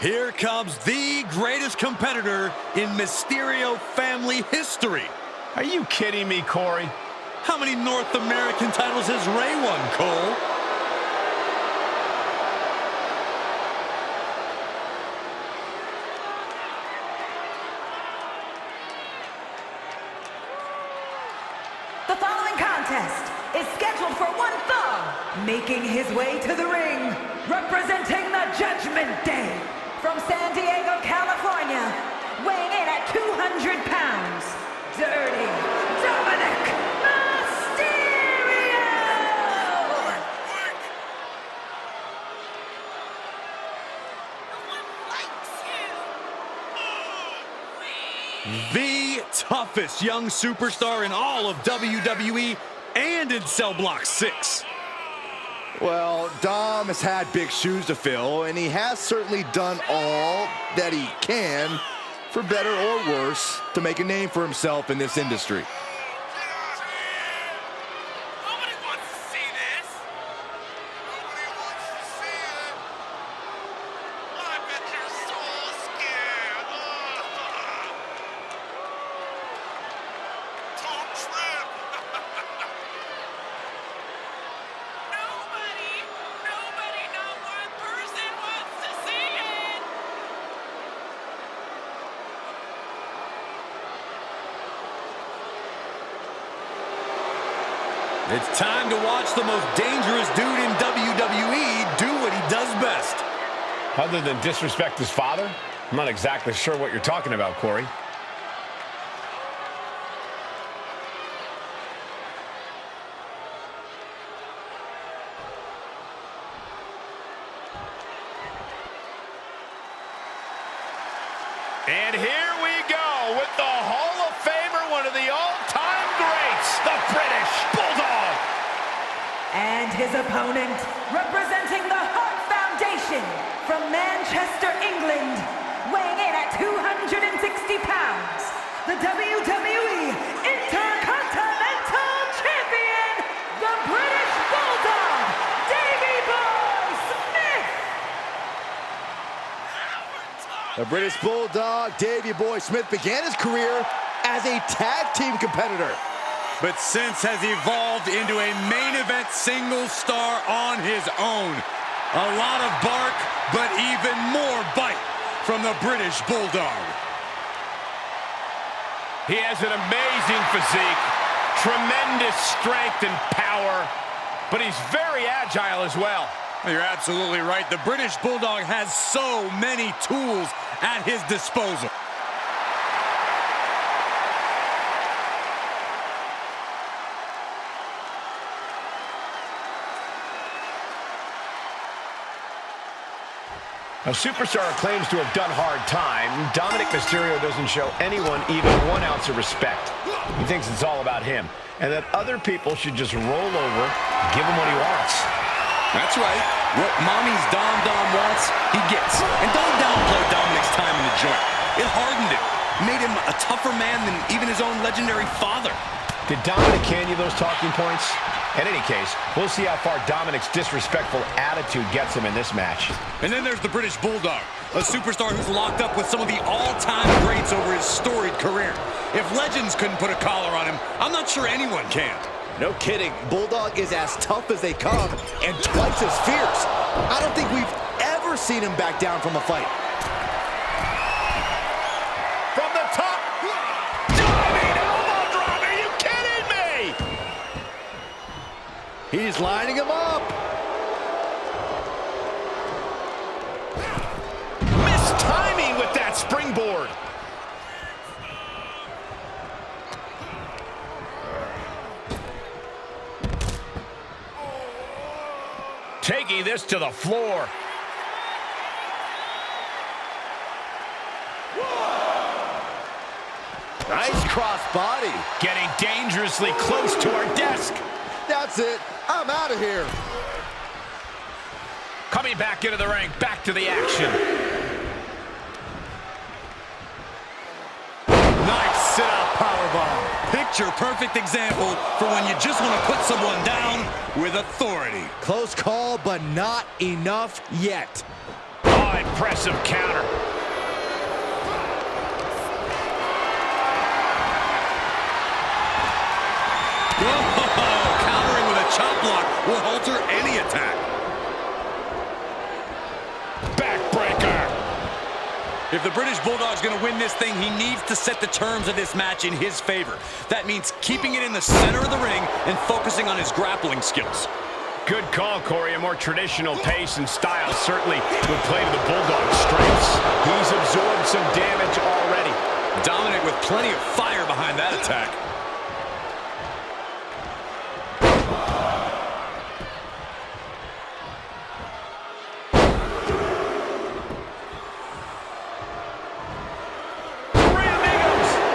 Here comes the greatest competitor in Mysterio family history. Are you kidding me, Corey? How many North American titles has Rey won, Cole? The following contest is scheduled for one fall. Making his way to the ring, representing the Judgment Day, from San Diego, California, weighing in at 200 pounds, Dirty Dominic Mysterio! The toughest young superstar in all of WWE and in Cell Block 6. Well, Dom has had big shoes to fill, and he has certainly done all that he can, for better or worse, to make a name for himself in this industry. Nobody wants to see this. Nobody wants to see it. I bet you're so scared. Don't trip. Nobody, not one person wants to see it. It's time to watch the most dangerous dude in WWE do what he does best. Other than disrespect his father? I'm not exactly sure what you're talking about, Corey. And here we go with the Hall of Famer, one of the all-time greats, the British Bulldog. And his opponent, representing the Heart Foundation, from Manchester, England, weighing in at 260 pounds, the WWE Intercontinental Champion, the British Bulldog, Davey Boy Smith! The British Bulldog, Davey Boy Smith, began his career as a tag team competitor, but since has evolved into a main event single star on his own. A lot of bark, but even more bite from the British Bulldog. He has an amazing physique, tremendous strength and power, but he's very agile as well. You're absolutely right. The British Bulldog has so many tools at his disposal. A superstar claims to have done hard time. Dominic Mysterio doesn't show anyone even 1 ounce of respect. He thinks it's all about him, and that other people should just roll over and give him what he wants. That's right. What mommy's Dom wants, he gets. And don't downplay Dominic's time in the joint. It hardened him. Made him a tougher man than even his own legendary father. Did Dominic hand you those talking points? In any case, we'll see how far Dominic's disrespectful attitude gets him in this match. And then there's the British Bulldog, a superstar who's locked up with some of the all-time greats over his storied career. If legends couldn't put a collar on him, I'm not sure anyone can. No kidding, Bulldog is as tough as they come and twice as fierce. I don't think we've ever seen him back down from a fight. From the top, diving elbow drop, are you kidding me? He's lining him up. Missed timing with that springboard. Taking this to the floor. Nice cross body. Getting dangerously close to our desk. That's it. I'm out of here. Coming back into the ring, back to the action. Nice sit-out powerbomb. Picture-perfect example for when you just want to put someone down with authority. Close call, but not enough yet. Oh, impressive counter. Whoa, countering with a chop block will alter any attack. Backbreaker. If the British Bulldog's going to win this thing, he needs to set the terms of this match in his favor. That means keeping it in the center of the ring and focusing on his grappling skills. Good call, Corey. A more traditional pace and style certainly would play to the Bulldog's strengths. He's absorbed some damage already. Dominic with plenty of fire behind that attack.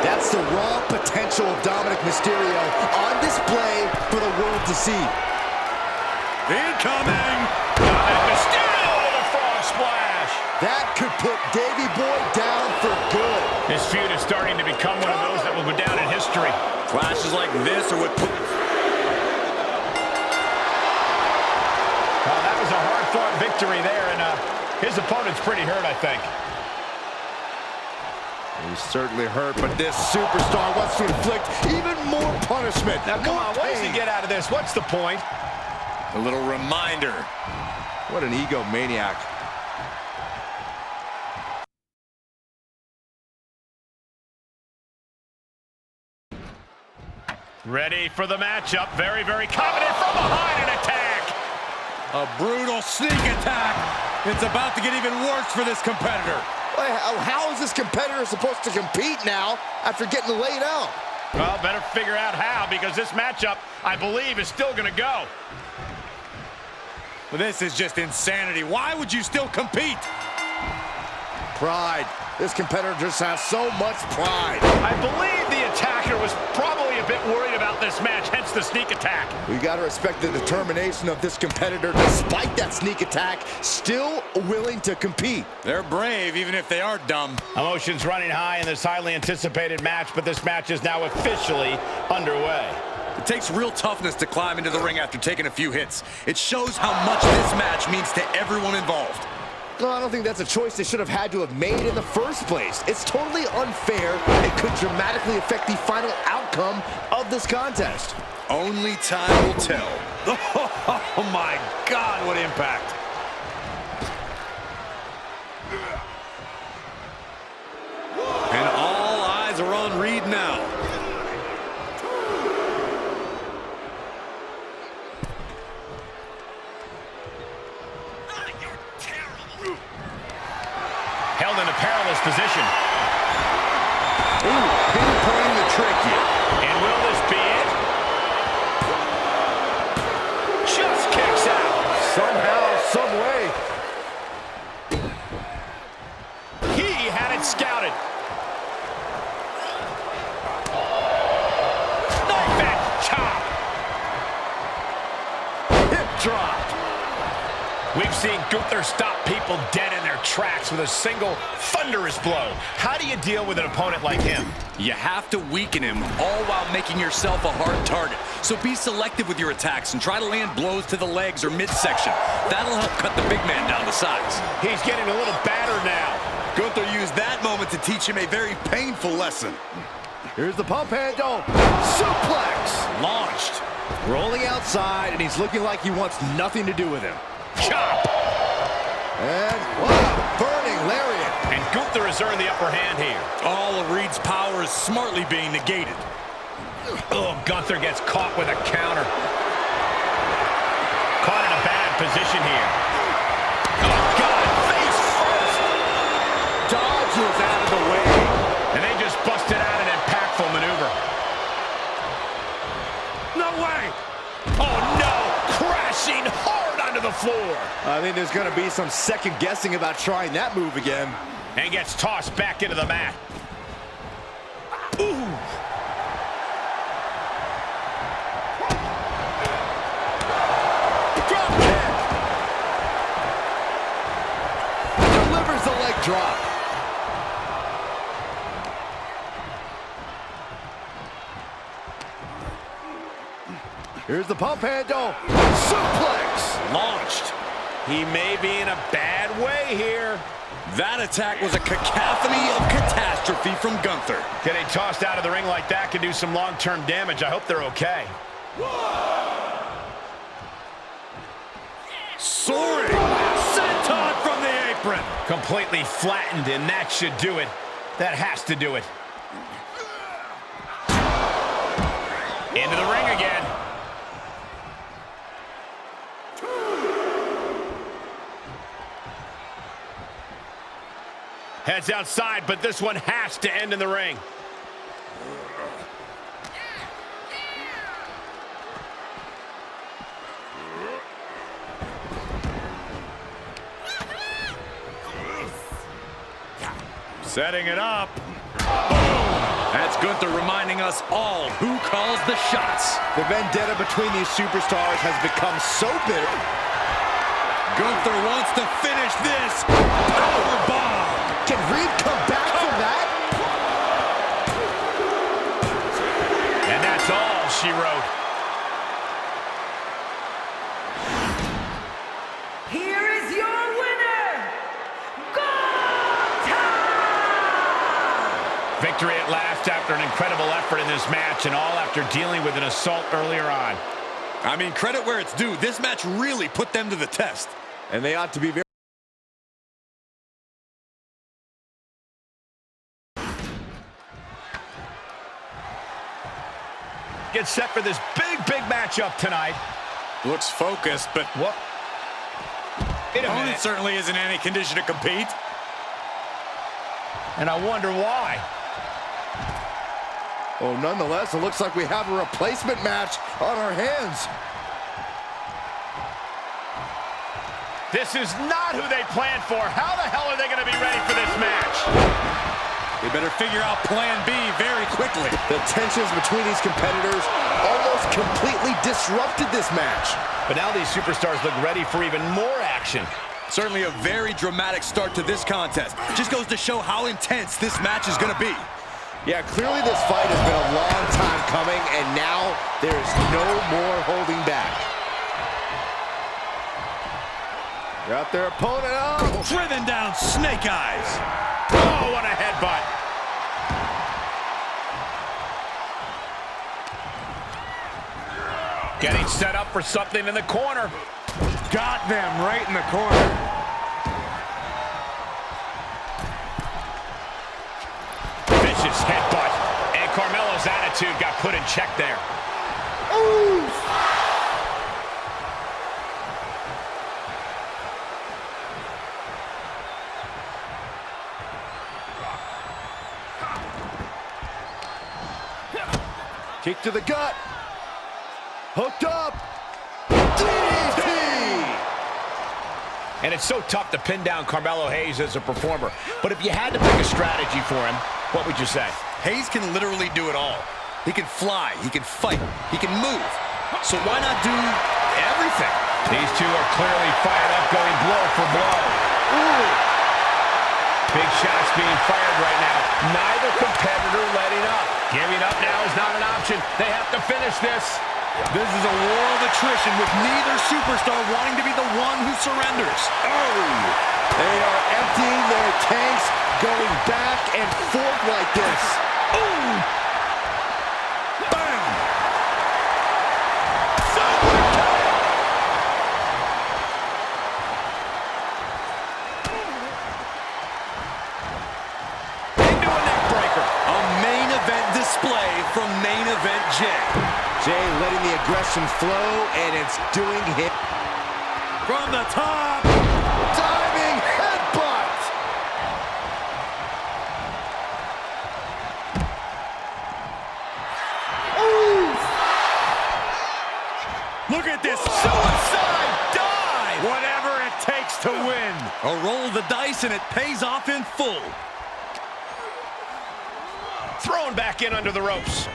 That's the raw potential of Dominic Mysterio on display for the world to see. Incoming! Dominic Mysterio with a frog splash. That could put Davey Boy down for good. This feud is starting to become one of those that will go down in history. Clashes like this are what put... Well, that was a hard-fought victory there, and his opponent's pretty hurt, I think. He's certainly hurt, but this superstar wants to inflict even more punishment. Now, come on, what does he get out of this? What's the point? A little reminder. What an egomaniac. Ready for the matchup. Very, very confident from behind an attack. A brutal sneak attack. It's about to get even worse for this competitor. How is this competitor supposed to compete now after getting laid out? Well, better figure out how, because this matchup, I believe, is still going to go. Well, this is just insanity. Why would you still compete? Pride. This competitor just has so much pride. I believe the attacker was probably a bit worried about this match, hence the sneak attack. We got to respect the determination of this competitor, despite that sneak attack, still willing to compete. They're brave, even if they are dumb. Emotions running high in this highly anticipated match, but this match is now officially underway. It takes real toughness to climb into the ring after taking a few hits. It shows how much this match means to everyone involved. No, I don't think that's a choice they should have had to have made in the first place. It's totally unfair and could dramatically affect the final outcome of this contest. Only time will tell. Oh my God, what impact. And all eyes are on Reed now. Held in a perilous position. Ooh, pinpointing the trick here. And will this be it? Just kicks out. Somehow, some way. He had it scouted. Knife and chop. Hip drop. We've seen Gunther stop people dead in their tracks with a single thunderous blow. How do you deal with an opponent like him? You have to weaken him, all while making yourself a hard target. So be selective with your attacks and try to land blows to the legs or midsection. That'll help cut the big man down to size. He's getting a little battered now. Gunther used that moment to teach him a very painful lesson. Here's the pump handle. Suplex. Launched. Rolling outside, and he's looking like he wants nothing to do with him. Chop. And what a burning lariat. And Gunther has earned the upper hand here. All of Reed's power is smartly being negated. Oh, Gunther gets caught with a counter. Caught in a bad position here. Oh, God, face first. Dodges out of the way. And they just busted out an impactful maneuver. No way! Oh, no! Crashing hard onto the floor. I think there's going to be some second guessing about trying that move again. And gets tossed back into the mat. Ooh. Drop kick. Delivers the leg drop. Here's the pump handle. Suplex. Launched. He may be in a bad way here. That attack was a cacophony of catastrophe from Gunther. Getting tossed out of the ring like that can do some long-term damage. I hope they're okay. Soaring senton from the apron. Completely flattened, and that should do it. That has to do it. Into the ring again. Heads outside, but this one has to end in the ring. Setting it up. That's Gunther reminding us all who calls the shots. The vendetta between these superstars has become so bitter. Gunther wants to finish this. Powerbomb. Can Reed come back from that? And that's all she wrote. Here is your winner, Gunther! Victory at last after an incredible effort in this match, and all after dealing with an assault earlier on. I mean, credit where it's due. This match really put them to the test. And they ought to be very... Get set for this big matchup tonight. Looks focused, but What? Wait a opponent minute. certainly isn't in any condition to compete. And I wonder why. Oh, nonetheless, it looks like we have a replacement match on our hands. This is not who they planned for. How the hell are they going to be ready for this match? They better figure out plan B very quickly. The tensions between these competitors almost completely disrupted this match. But now these superstars look ready for even more action. Certainly a very dramatic start to this contest. Just goes to show how intense this match is going to be. Yeah, clearly this fight has been a long time coming, and now there's no more holding back. Got their opponent up. Driven down Snake Eyes. Oh, what a headbutt. Getting set up for something in the corner. Got them right in the corner. Vicious headbutt. And Carmelo's attitude got put in check there. Ooh. Kick to the gut. Hooked up. DDT. And it's so tough to pin down Carmelo Hayes as a performer. But if you had to pick a strategy for him, what would you say? Hayes can literally do it all. He can fly, he can fight, he can move. So why not do everything? These two are clearly fired up, going blow for blow. Ooh. Big shots being fired right now. Neither competitor letting up. Giving up now is not an option. They have to finish this. This is a war of attrition with neither superstar wanting to be the one who surrenders. Oh, they are emptying their tanks, going back and forth like this. Ooh! Bam! Into a neck breaker. A main event display from Main Event Jay. Jay letting the aggression flow, and it's doing him. From the top. Diving headbutt. Ooh. Look at this suicide dive. Whatever it takes to win. A roll of the dice and it pays off in full. Thrown back in under the ropes.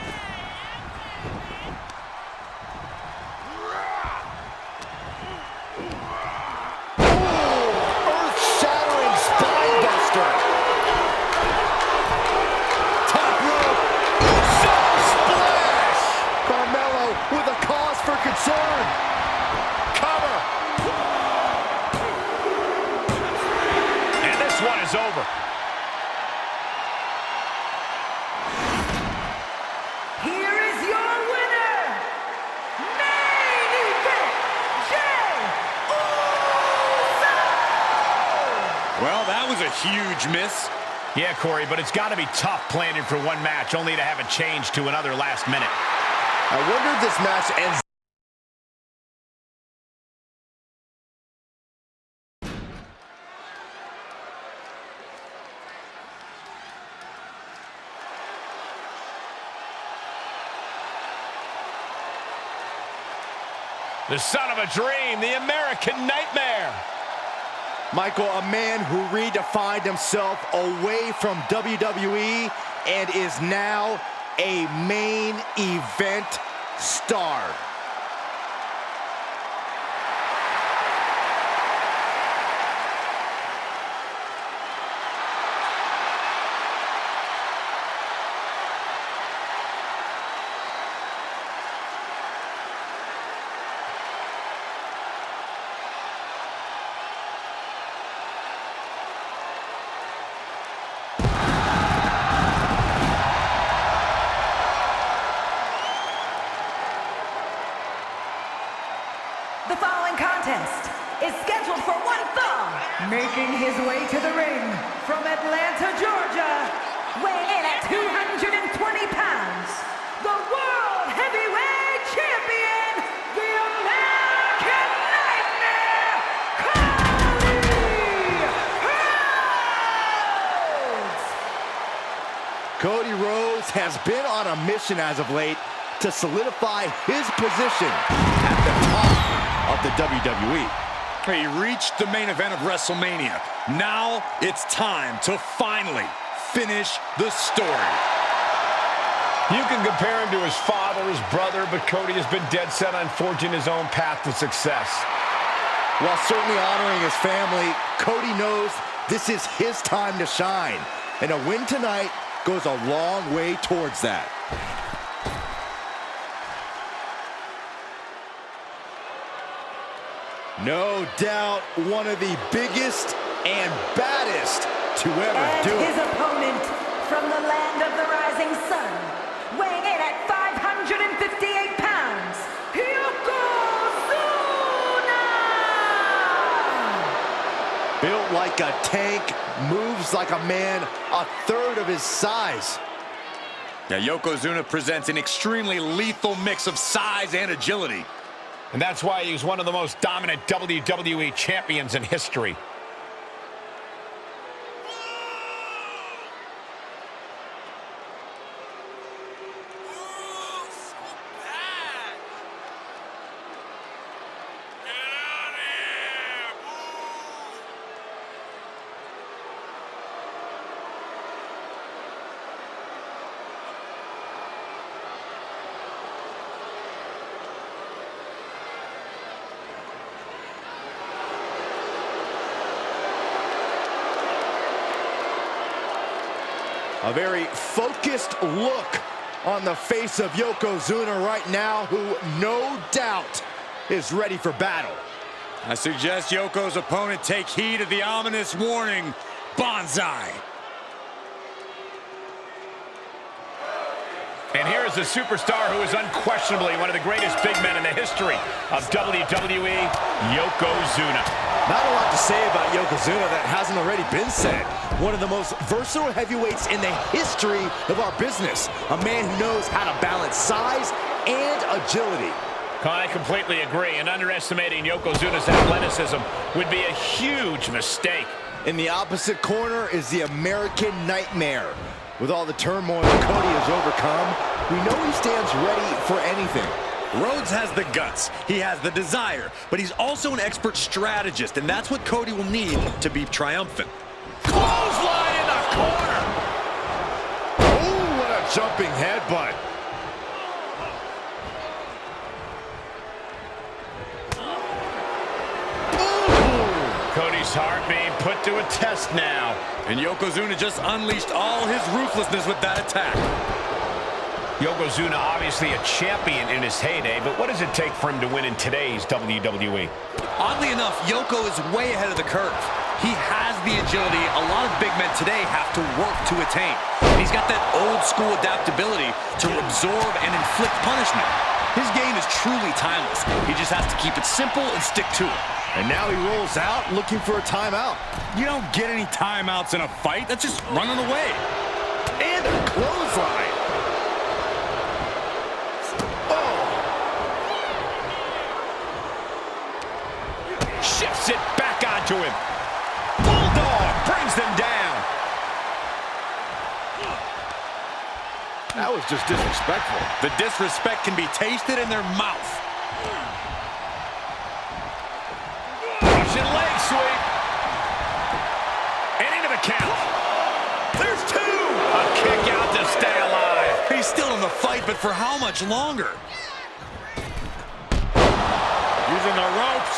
Earth-shattering spine buster. Top rope. Splash. Carmelo with a cause for concern. Cover. is over. Here is your winner, main event, Jey Uso! Well, that was a huge miss. Yeah, Corey, but it's got to be tough planning for one match only to have it change to another last minute. I wonder if this match ends. The son of a dream, the American Nightmare. Michael, a man who redefined himself away from WWE and is now a main event star. The following contest is scheduled for one fall. Making his way to the ring from Atlanta, Georgia, weighing in at 220 pounds, the World Heavyweight Champion, the American Nightmare, Cody Cody Rhodes! Rhodes has been on a mission as of late to solidify his position at the top of the WWE. He reached the main event of WrestleMania. Now it's time to finally finish the story. You can compare him to his father, his brother, but Cody has been dead set on forging his own path to success. While certainly honoring his family, Cody knows this is his time to shine. And a win tonight goes a long way towards that. No doubt one of the biggest and baddest to ever And do his it. opponent from the land of the rising sun, weighing in at 558 pounds, Yokozuna! Built like a tank, moves like a man, a third of his size. Now, Yokozuna presents an extremely lethal mix of size and agility. And that's why he's one of the most dominant WWE champions in history. Ooh, so bad. Get out of here. Ooh. A very focused look on the face of Yokozuna right now, who no doubt is ready for battle. I suggest Yoko's opponent take heed of the ominous warning, Bonsai. And here is a superstar who is unquestionably one of the greatest big men in the history of WWE, Yokozuna. Not a lot to say about Yokozuna that hasn't already been said. One of the most versatile heavyweights in the history of our business. A man who knows how to balance size and agility. I completely agree, and underestimating Yokozuna's athleticism would be a huge mistake. In the opposite corner is the American Nightmare. With all the turmoil Cody has overcome, we know he stands ready for anything. Rhodes has the guts, he has the desire, but he's also an expert strategist, and that's what Cody will need to be triumphant. Clothesline in the corner! Oh, what a jumping headbutt. Cody's heart being put to a test now. And Yokozuna just unleashed all his ruthlessness with that attack. Yokozuna obviously a champion in his heyday, but what does it take for him to win in today's WWE? Oddly enough, Yoko is way ahead of the curve. He has the agility a lot of big men today have to work to attain. He's got that old-school adaptability to absorb and inflict punishment. His game is truly timeless. He just has to keep it simple and stick to it. And now he rolls out looking for a timeout. You don't get any timeouts in a fight. That's just running away. And a clothesline. Oh! Shifts it back onto him. Bulldog brings them down. That was just disrespectful. The disrespect can be tasted in their mouth. Russian leg sweep. And into the count. There's two. A kick out to stay alive. He's still in the fight, but for how much longer? Using the ropes.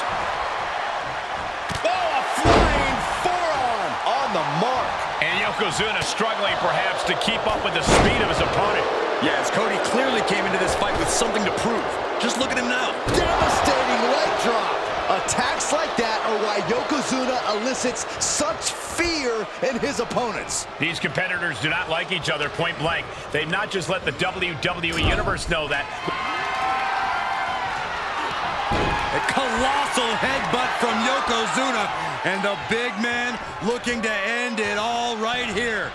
Oh, a flying forearm. On the mark. And Yokozuna struggling perhaps to keep up with the speed of his opponent. Yes, Cody clearly came into this fight with something to prove. Just look at him now. Devastating leg drop. Attacks like that are why Yokozuna elicits such fear in his opponents. These competitors do not like each other point blank. They've not just let the WWE Universe know that. A colossal headbutt from Yokozuna, and the big man looking to end it all right here.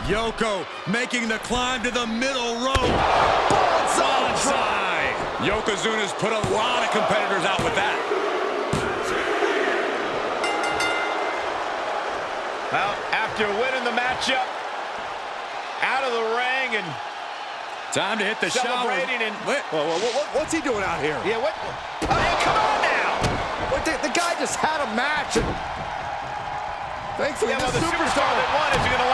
Yoko making the climb to the middle rope. Bonsai! Yokozuna's put a lot of competitors out with that. Well, after winning the matchup, out of the ring and time to hit the celebrating shower. and What's he doing out here? yeah, what? Hey, come on now! The guy just had a match. And thankfully, Yeah, well, the the superstar superstar that won is going to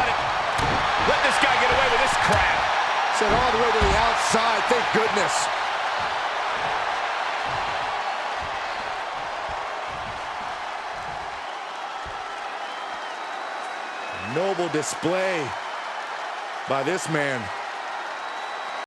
let this guy get away with this crap. sent all the way to the outside. Thank goodness. Noble display by this man.